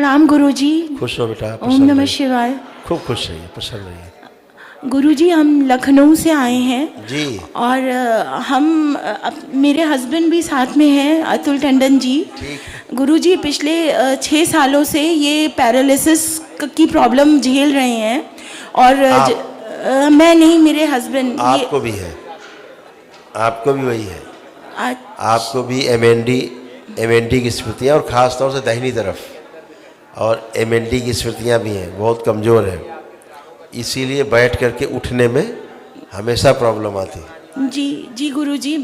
प्रणाम गुरुजी। खुश हो बेटा। ओम नमः शिवाय। खूब खुश रहिए, प्रसन्न रहिए। गुरुजी हम लखनऊ से आए हैं जी। और मेरे हस्बैंड भी साथ में हैं, अतुल टंडन जी। ठीक। गुरुजी पिछले 6 सालों से ये पैरालिसिस की प्रॉब्लम झेल रहे हैं और मैं नहीं, मेरे हस्बैंड। आपको भी है, आपको भी वही है। आपको भी एमएनडी की स्मृतियाँ और ख़ास तौर से दाहिनी तरफ, और एमएनडी की स्मृतियाँ भी हैं, बहुत कमज़ोर है, इसीलिए बैठ करके उठने में हमेशा प्रॉब्लम आती है। जी जी गुरुजी,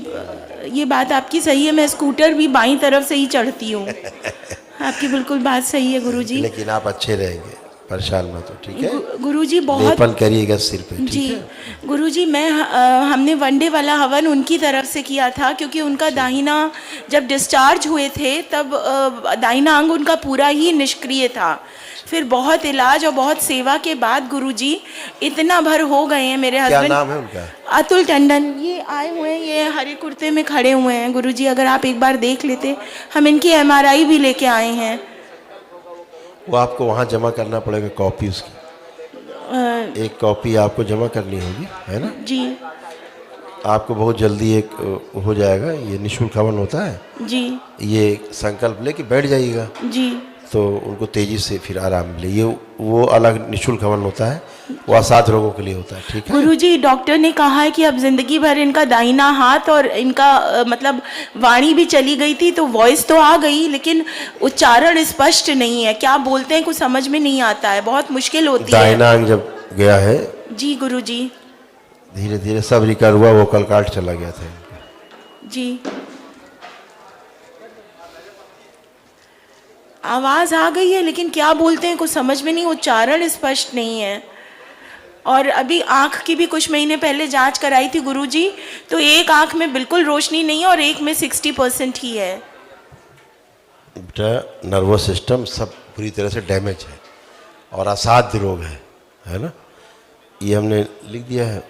ये बात आपकी सही है। मैं स्कूटर भी बाईं तरफ से ही चढ़ती हूँ। आपकी बिल्कुल बात सही है गुरुजी। लेकिन आप अच्छे रहेंगे, परेशान मत हो, ठीक है। गुरुजी बहुत लेपन करिएगा सिर पे, ठीक जी है। गुरुजी, हमने वनडे वाला हवन उनकी तरफ से किया था, क्योंकि उनका दाहिना जब डिस्चार्ज हुए थे तब दाहिना अंग उनका पूरा ही निष्क्रिय था। फिर बहुत इलाज और बहुत सेवा के बाद गुरुजी इतना भर हो गए हैं मेरे हस्बैंड। क्या नाम है उनका? अतुल टंडन। ये आए हुए हैं, ये हरे कुर्ते में खड़े हुए हैं गुरुजी, अगर आप एक बार देख लेते। हम इनकी एमआरआई भी लेके आए हैं। वो आपको वहाँ जमा करना पड़ेगा, कॉपी उसकी। एक कॉपी आपको जमा करनी होगी, है ना जी। आपको बहुत जल्दी एक हो जाएगा, ये निःशुल्क हवन होता है जी। ये संकल्प लेके बैठ जाइएगा जी। तो उनको तेजी से फिर आराम मिले। ये वो अलग निःशुल्क हवन होता है, वो असाध्य रोगों के लिए होता है, ठीक है। गुरुजी डॉक्टर ने कहा है कि अब जिंदगी भर इनका दाहिना हाथ और इनका मतलब वाणी भी चली गई थी, तो वॉइस तो आ गई लेकिन उच्चारण स्पष्ट नहीं है। क्या बोलते हैं कुछ समझ में नहीं आता है, बहुत मुश्किल होती है। दाहिना अंग जब गया है, जी गुरुजी। धीरे धीरे सब रिकवर हुआ, वो कल काट चला गया था। जी। आवाज आ गई है लेकिन क्या बोलते हैं कुछ समझ में नहीं, उच्चारण स्पष्ट नहीं है। और अभी आँख की भी कुछ महीने पहले जांच कराई थी गुरुजी, तो एक आँख में बिल्कुल रोशनी नहीं है और एक में 60% ही है। बेटा नर्वस सिस्टम सब पूरी तरह से डैमेज है और असाध्य रोग है ना। ये हमने लिख दिया है,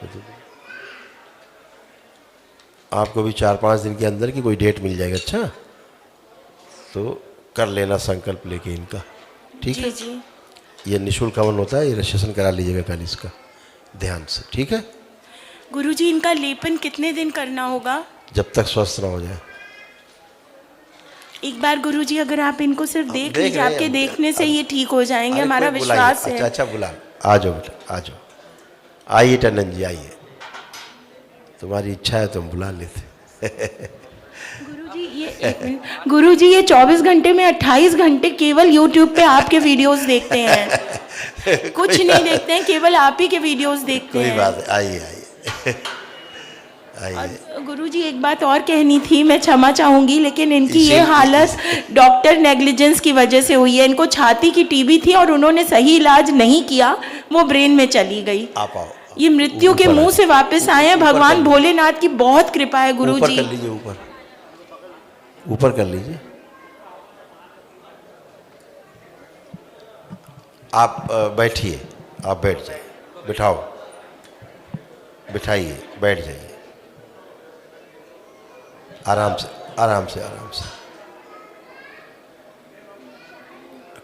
आपको भी 4-5 दिन के अंदर की कोई डेट मिल जाएगी। अच्छा तो कर लेना संकल्प लेके इनका, ठीक है। जी। ये निःशुल्क हवन होता है, ये रजिस्ट्रेशन करा लीजिएगा कल इसका ध्यान से, ठीक है। गुरुजी इनका लेपन कितने दिन करना होगा? जब तक स्वस्थ ना हो जाए। एक बार गुरुजी अगर आप इनको सिर्फ देख लीजिए, आपके देखने से ये ठीक हो जाएंगे, हमारा विश्वास है। अच्छा बुला, आ जाओ बेटा, आ जाओ, आइए टंडन जी आइए, तुम्हारी इच्छा है तो हम बुला लेते। गुरुजी ये 24 घंटे में 28 घंटे केवल YouTube पे आपके वीडियोस देखते हैं। कुछ नहीं देखते हैं, केवल आप ही के वीडियोस देखते हैं। कोई बात है, आइए आइए। गुरुजी एक बात और कहनी थी, मैं क्षमा चाहूंगी, लेकिन इनकी ये हालत डॉक्टर नेग्लिजेंस की वजह से हुई है। इनको छाती की टीबी थी और उन्होंने सही इलाज नहीं किया, वो ब्रेन में चली गई। आप आओ, ये मृत्यु के मुंह से वापस आए हैं। भगवान भोलेनाथ की बहुत कृपा है गुरुजी। ऊपर कर लीजिए, ऊपर कर लीजिए। आप बैठिए, आप बैठ जाइए, बिठाओ, बिठाइए, बैठ जाइए, आराम से आराम से आराम से।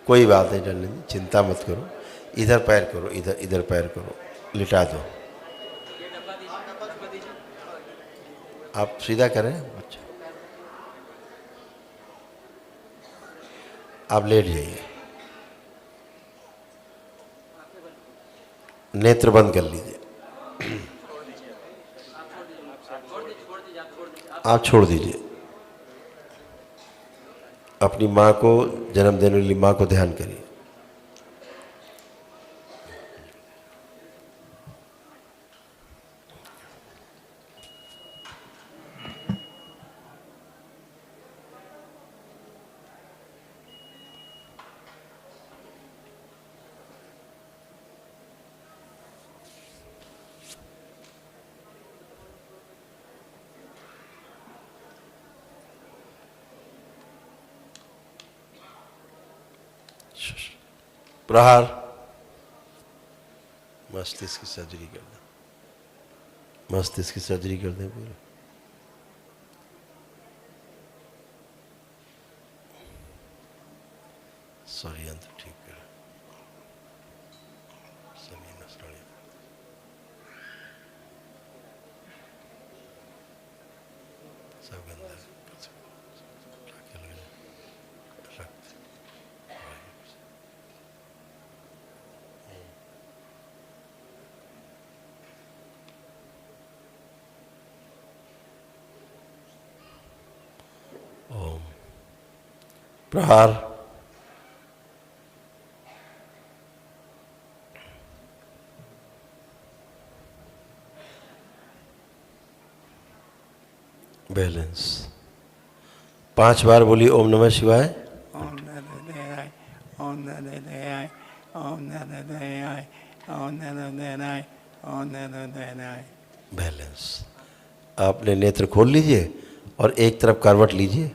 कोई बात नहीं टंडन जी, चिंता मत करो। इधर पैर करो, इधर पैर करो, लिटा दो। आप सीधा करें बच्चा, आप लेट जाइए, नेत्र बंद कर लीजिए, आप छोड़ दीजिए। अपनी माँ को, जन्म देने वाली माँ को ध्यान करिए। प्रहार, मस्तिष्क की सर्जरी कर दें, मस्तिष्क की सर्जरी कर दें पूरे। सॉरी अंत ठीक कर सभी नस्लों सब गंदा रक्त ओम प्रहार बैलेंस 5 बार बोली ओम नमः शिवाय Om Namo Deai, Om Namo Deai, Om Namo Deai, Om Namo Deai, Om Namo Deai. Balance. आपने नेत्र खोल लीजिए और एक तरफ करवट लीजिए,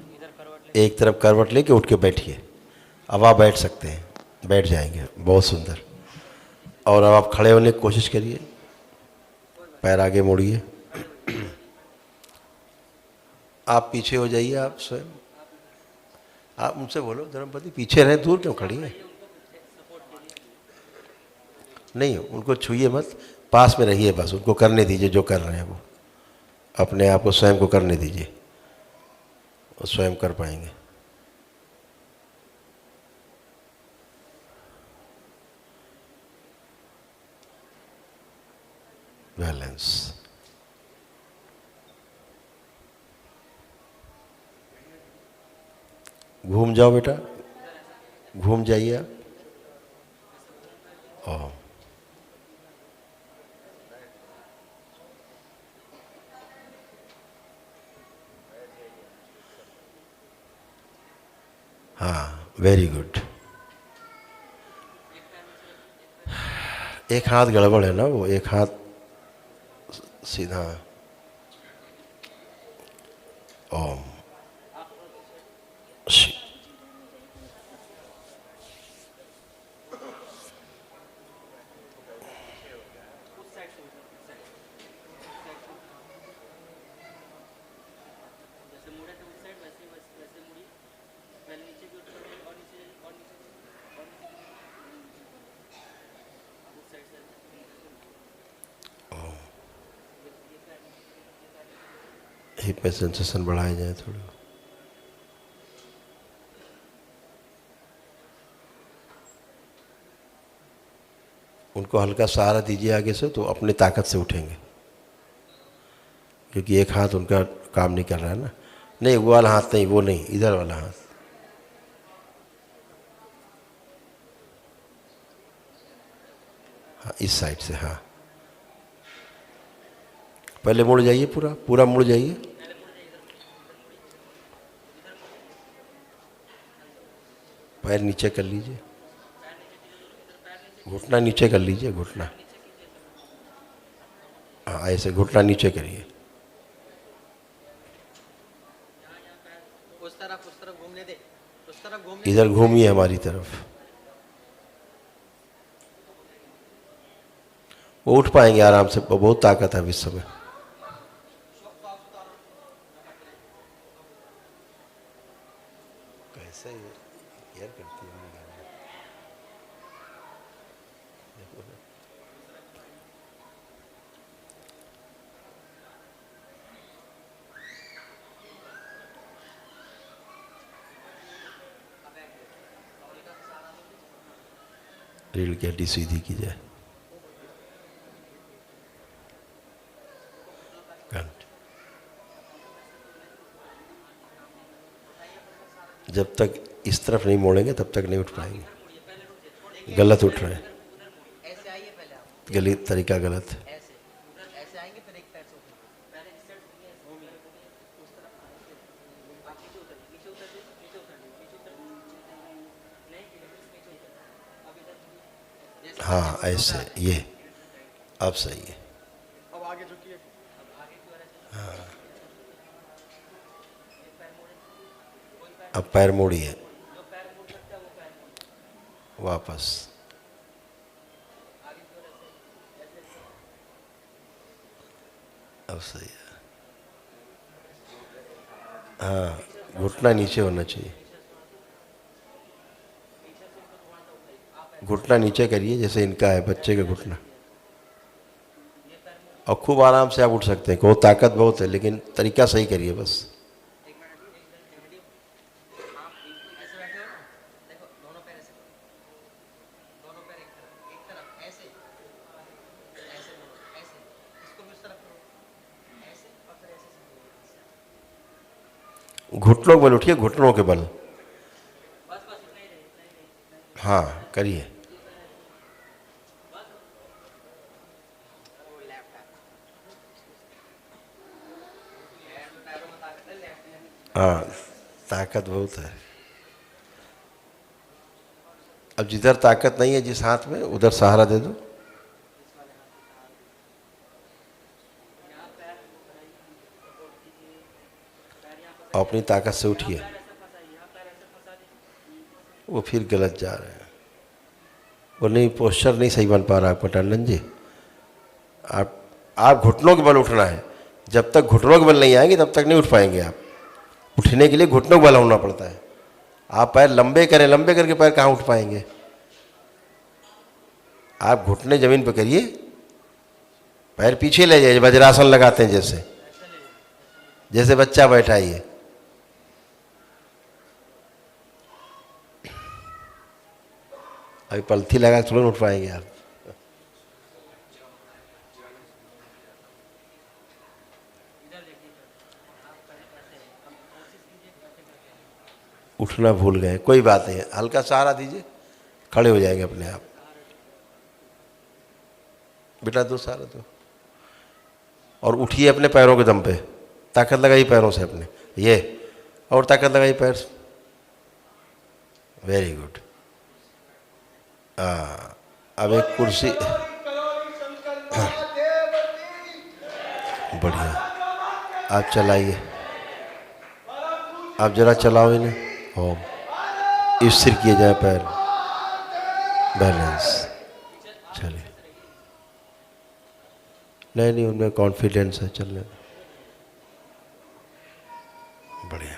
एक तरफ करवट लेके उठ के बैठिए। अब आप बैठ सकते हैं, बैठ जाएंगे, बहुत सुंदर। और अब आप खड़े होने की कोशिश करिए, पैर आगे मोड़िए, आप पीछे हो जाइए। आप स्वयं आप उनसे बोलो धर्मपति पीछे रहे, दूर क्यों खड़ी हैं? नहीं, उनको छूइए मत, पास में रहिए, बस उनको करने दीजिए जो कर रहे हैं। वो अपने आप को स्वयं को करने दीजिए, वो स्वयं कर पाएंगे। बैलेंस। घूम जाओ बेटा, घूम जाइए आप। ओम। हाँ, वेरी गुड। एक हाथ गड़बड़ है ना, वो एक हाथ सीधा। ओम शिव। हिप में सेंसेशन बढ़ाए जाए थोड़ा। उनको हल्का सहारा दीजिए आगे से, तो अपनी ताकत से उठेंगे, क्योंकि एक हाथ उनका काम नहीं कर रहा है ना। नहीं, वो वाला हाथ नहीं, वो नहीं, इधर वाला हाथ। हाँ, इस साइड से। हाँ, पहले मुड़ जाइए, पूरा पूरा मुड़ जाइए। पैर नीचे कर लीजिए, घुटना नीचे कर लीजिए, घुटना। हाँ, ऐसे घुटना नीचे करिए। उस तरफ घूमने दे, उस तरफ घूमने। इधर घूमिए हमारी तरफ। वो उठ पाएंगे आराम से, बहुत ताकत है इस समय। कैसे केयर करती है रीढ़ की हड्डी सीधी की जाए। घंट जब तक इस तरफ नहीं मोड़ेंगे तब तक नहीं उठ पाएंगे। गलत उठ रहे हैं, ऐसे आइए पहले आप, गलत तरीका गलत है। ऐसे ऐसे आएंगे, फिर एक पैर से उठेंगे। पहले इस साइड से घूमिए, उस तरफ आप नीचे उतरिए, नीचे उतर दीजिए, नीचे उतर दीजिए, नीचे उतर दीजिए। नहीं नीचे उतर, अब इधर। हाँ, ऐसे, ये अब सही है। अब आगे झुकिए, अब आगे की ओर ऐसे। हाँ, अब पैर मोड़िए, जो पैर मुड़ सकता है वो पैर मुड़। वापस। आगे की ओर ऐसे, ऐसे। अब सही है। हाँ, घुटना नीचे होना चाहिए। घुटना नीचे करिए जैसे इनका है बच्चे का घुटना, और खूब आराम से आप उठ सकते हैं। बहुत ताकत बहुत है, लेकिन तरीका सही करिए बस। ऐसे बैठे हो ना, देखो दोनों पैर ऐसे करो, दोनों पैर एक तरफ ऐसे ऐसे दोनों ऐसे, इसको भी उस तरफ करो ऐसे, और फिर ऐसे घुटनों के बल उठिए, घुटनों के बल। बस बस इतना ही रहे, इतना ही रहे। हाँ करिए। हाँ ताकत बहुत है। अब जिधर ताकत नहीं है जिस हाथ में, उधर सहारा दे दो। और अपनी ताकत से उठिए। वो फिर गलत जा रहे हैं, वो नहीं, पोस्चर नहीं सही बन पा रहा है टंडन जी। आप घुटनों के बल उठना है। जब तक घुटनों के बल नहीं आएंगे तब तक नहीं उठ पाएंगे आप। उठने के लिए घुटनों के बल होना पड़ता है। आप पैर लंबे करें, लंबे करके पैर कहाँ उठ पाएंगे। आप घुटने जमीन पर करिए, पैर पीछे ले जाइए, वज्रासन लगाते हैं जैसे, जैसे बच्चा बैठा ही है। अभी पलथी लगा के थोड़ा उठ पाएंगे आप। उठना भूल गए, कोई बात नहीं, हल्का सहारा दीजिए, खड़े हो जाएंगे अपने आप। बेटा दो सहारा दो, और उठिए अपने पैरों के दम पे। ताकत लगाइए पैरों से अपने, ये और ताकत लगाइए पैर से। Very good. अब एक कुर्सी, बढ़िया। आप चलाइए, आप जरा चलाओ इन्हें। ओम, स्थिर किए जाए पैर, बैलेंस। चलिए, नहीं उनमें कॉन्फिडेंस है, चलने। बढ़िया,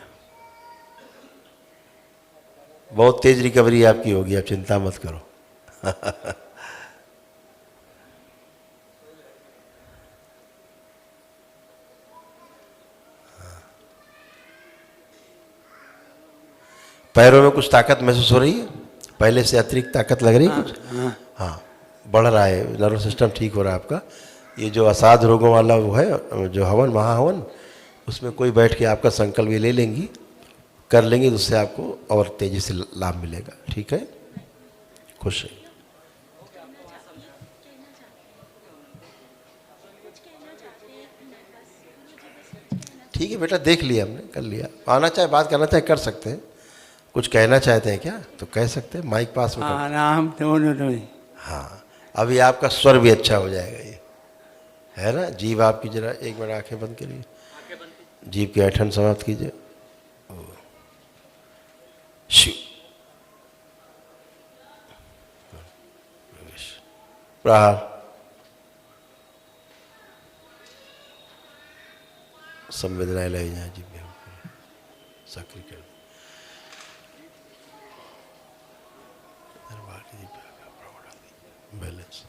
बहुत तेज रिकवरी आपकी होगी, आप चिंता मत करो। पैरों में कुछ ताकत महसूस हो रही है? पहले से अतिरिक्त ताकत लग रही है कुछ? हाँ, बढ़ रहा है, नर्वस सिस्टम ठीक हो रहा है आपका। ये जो असाध रोगों वाला वो है, जो हवन, महाहवन, उसमें कोई बैठ के आपका संकल्प ये ले लेंगी, कर लेंगे, तो उससे आपको और तेज़ी से लाभ मिलेगा। ठीक है, खुश है। ठीक है बेटा, देख लिया हमने, कर लिया। आना चाहे, बात करना चाहे, कर सकते हैं। कुछ कहना चाहते हैं क्या तो कह सकते हैं, माइक पास में। आराम दोनों। हाँ, अभी आपका स्वर भी अच्छा हो जाएगा, ये है ना। जीभ आपकी जरा एक मिनट आंखें बंद करिए, जीभ की ऐठन समाप्त कीजिए। शिव प्रहार, संवेदनाएं लगी जाए जीभ में, सक्रिय कर। बैलेंस।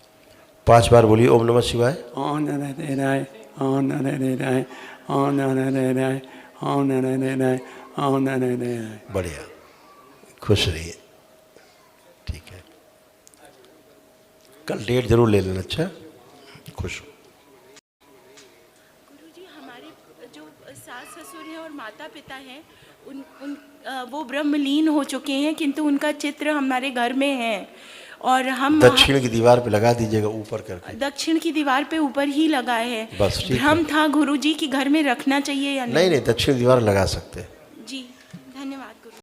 5 बार बोलिए ओम नमः शिवाय। ओम नमः शिवाय, ओम नमः शिवाय, ओम नमः शिवाय, ओम नमः शिवाय, ओम नमः शिवाय। बढ़िया, खुश रहिए। ठीक है, कल डेट जरूर ले लेना। अच्छा, खुश हो। गुरुजी, हमारे जो सास ससुर हैं और माता पिता हैं, वो ब्रह्मलीन हो चुके हैं, किंतु उनका चित्र हमारे घर में है। और हम दक्षिण की दीवार पे लगा दीजिएगा, ऊपर करके। दक्षिण की दीवार पे ऊपर ही लगा है। बस ठीक है। भ्रम था गुरुजी कि घर में रखना चाहिए या नहीं। नहीं, दक्षिण दीवार लगा सकते हैं। जी, धन्यवाद गुरु।